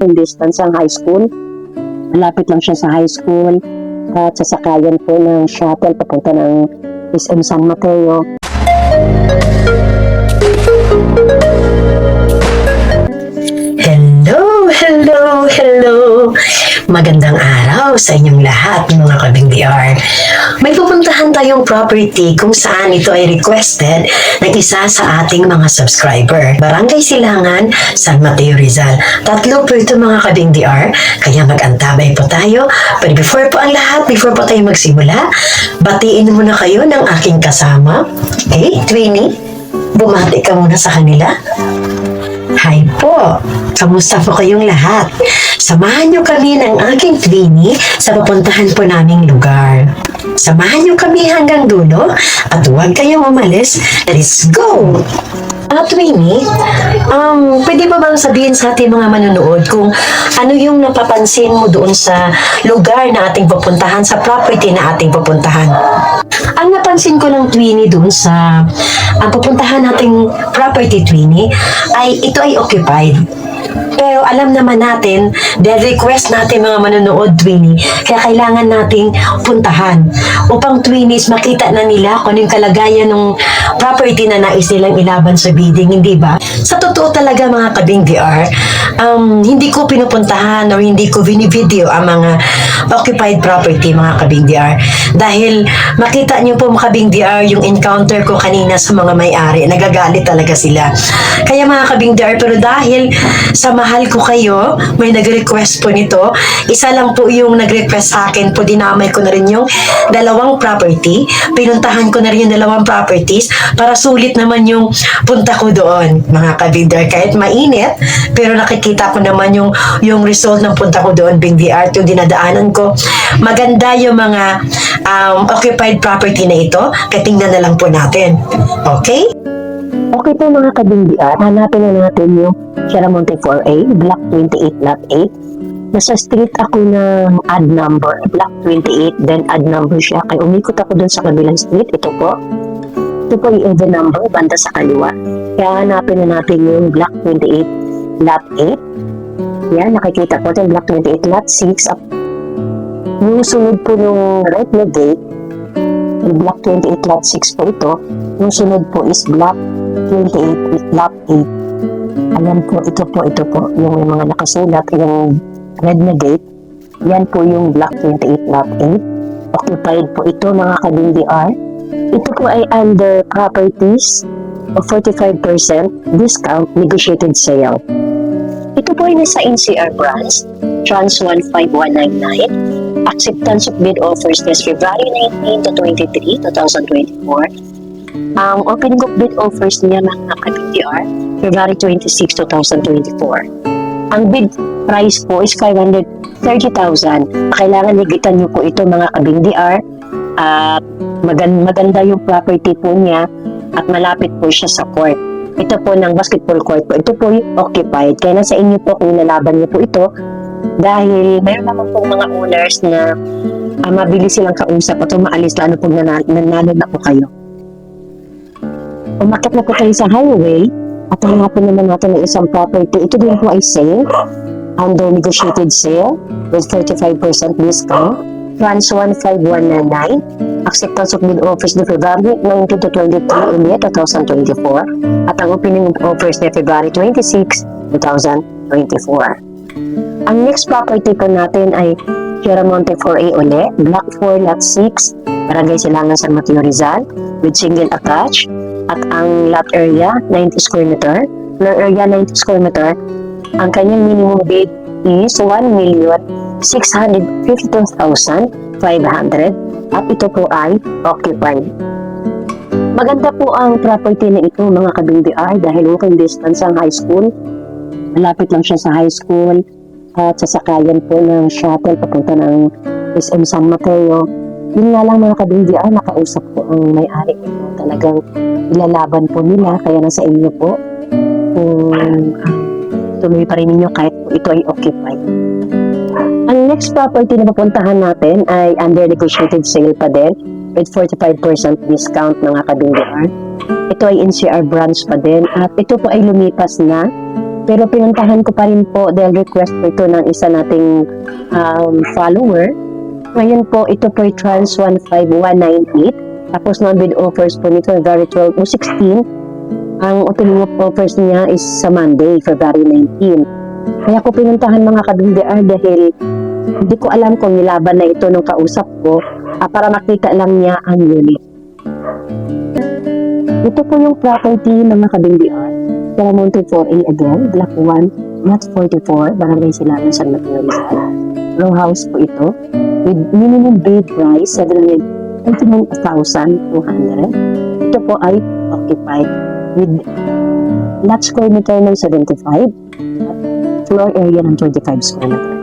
walking distance ang high school. Malapit lang siya sa high school at sasakayan po ng shuttle papunta ng SM San Mateo. Hello! Magandang araw sa inyong lahat, mga kabing-DR. May pupuntahan tayong property kung saan ito ay requested ng isa sa ating mga subscriber. Barangay Silangan, San Mateo, Rizal. Tatlo po ito, mga kabing-DR, kaya mag-antabay po tayo. But before po tayo magsimula, batiin muna kayo ng aking kasama. Okay, Twinnie, bumati ka muna sa kanila. Hi po! Kamusta po kayong lahat? Samahan niyo kami ng aking Twinnie sa pupuntahan po naming lugar. Samahan niyo kami hanggang dulo at huwag kayong umalis. Let's go! Twinnie, pwede ba bang sabihin sa ating mga manonood kung ano yung napapansin mo doon sa lugar na ating pupuntahan, sa property na ating pupuntahan? Ang napansin ko lang, Twinnie, doon sa ang pupuntahan nating property, Twinnie, ay ito ay occupied. Pero alam naman natin, dahil request natin mga manonood, Twinnie, kaya kailangan nating puntahan upang Twinnies makita na nila kung ano yung kalagayan ng property na nais nilang ilaban sa bidding, hindi ba? Sa totoo talaga, mga kabing-DR, hindi ko pinupuntahan o hindi ko binivideo ang mga occupied property, mga kabing-DR. Dahil makita niyo po, mga kabing-DR, yung encounter ko kanina sa mga may-ari, nagagalit talaga sila. Kaya mga kabing-DR, pero dahil sa mahal ko kayo, may nag-request po nito. Isa lang po yung nag-request sa akin po, dinamay ko na rin yung dalawang property. Pinuntahan ko na rin yung dalawang properties para sulit naman yung punta ko doon, mga kabing-DR. Kahit mainit, pero nakikita ko naman yung result ng punta ko doon, BingDR, yung dinadaanan ko. Maganda yung mga occupied property na ito. Katingnan na lang po natin. Okay? Okay po, mga kabing-DR, hanapin na natin yung Sierramonte 4A, Block 28, Lot 8. Nasa street ako ng add number, Block 28, then add number siya. Kaya umikot ako dun sa kabilang street. Ito po yung even number, banda sa kaliwa. Kaya hanapin na natin yung Block 28, Lot 8. Yan, nakikita po ito, Block 28, Lot 6. Yung sunod po nung right na gate, Block 28, Lot 6 po ito. Yung sunod po is Block 28, Lot 8. Ayan po, ito po, yung may mga nakasulat, yung red na gate. Yan po yung Block 28, Lot 8. Occupied po ito, mga kabing-DR. Ito po ay under properties of 45% discount negotiated sale. Ito po ay nasa NCR branch, Trans 15199. Acceptance of bid offers is February 19 to 23, 2024. Ang opening of bid offers niya, mga kabing-DR, February 26, 2024. Ang bid price po is 530,000. Kailangan higitan niyo po ito, mga kabing-DR. At maganda yung property po niya at malapit po siya sa court. Ito po ng basketball court po. Ito po yung occupied. Kaya nasa inyo po kung nalaban niyo po ito. Dahil mayroon naman po mga owners na mabilis silang kausap at umaalis lalo pag nanalo na po kayo. Umakit na po kayo sa highway at hanapin naman natin ng isang property. Ito din po ay sale, under negotiated sale with 35% discount. Trans 15199. Acceptance of bid offers na February 19 to 23 ulit, 2024. At ang opening of offers na February 26, 2024. Ang next property po natin ay Sierramonte 4A ulit, Block 4, Lot 6, Barangay Silangan, San Mateo, Rizal, with single attached. At ang lot area, 90 square meter. Floor area, 90 square meter. Ang kanyang minimum bid is 1,652,500 at ito po ay occupied. Maganda po ang property na ito, mga kabing-DR, dahil walking distance ang high school. Malapit lang siya sa high school at sasakayan po ng shuttle papunta ng SM San Mateo. Yun nga lang, mga kabing-DR, nakausap po ang may-ari ito. Talagang ilalaban po nila, kaya nasa inyo po kung tuloy pa rin ninyo kahit po ito ay occupied. Ang next property na papuntahan natin ay under negotiated sale pa din with 45% discount, mga kabing-DR. Ito ay NCR branch pa din at ito po ay lumipas na Pero pinuntahan ko pa rin po dahil request po ito ng isa nating follower. Ngayon po, ito po ay trans 15198. Tapos ng bid offers po nito, February 12 o 16. Ang opening of offers niya is sa Monday, February 19. Kaya ko pinuntahan mga ka-BDR dahil hindi ko alam kung nilaban na ito nung kausap ko para makita lang niya ang unit. Ito po yung property ng mga ka-BDR. Monte 4A again, Block 1, Lot 44, Barangay Silangan, San Mateo, Rizal. Row house po ito with minimum bid price 729,200. Ito po ay occupied with lot square meter ng 75 at floor area ng 25 square meter.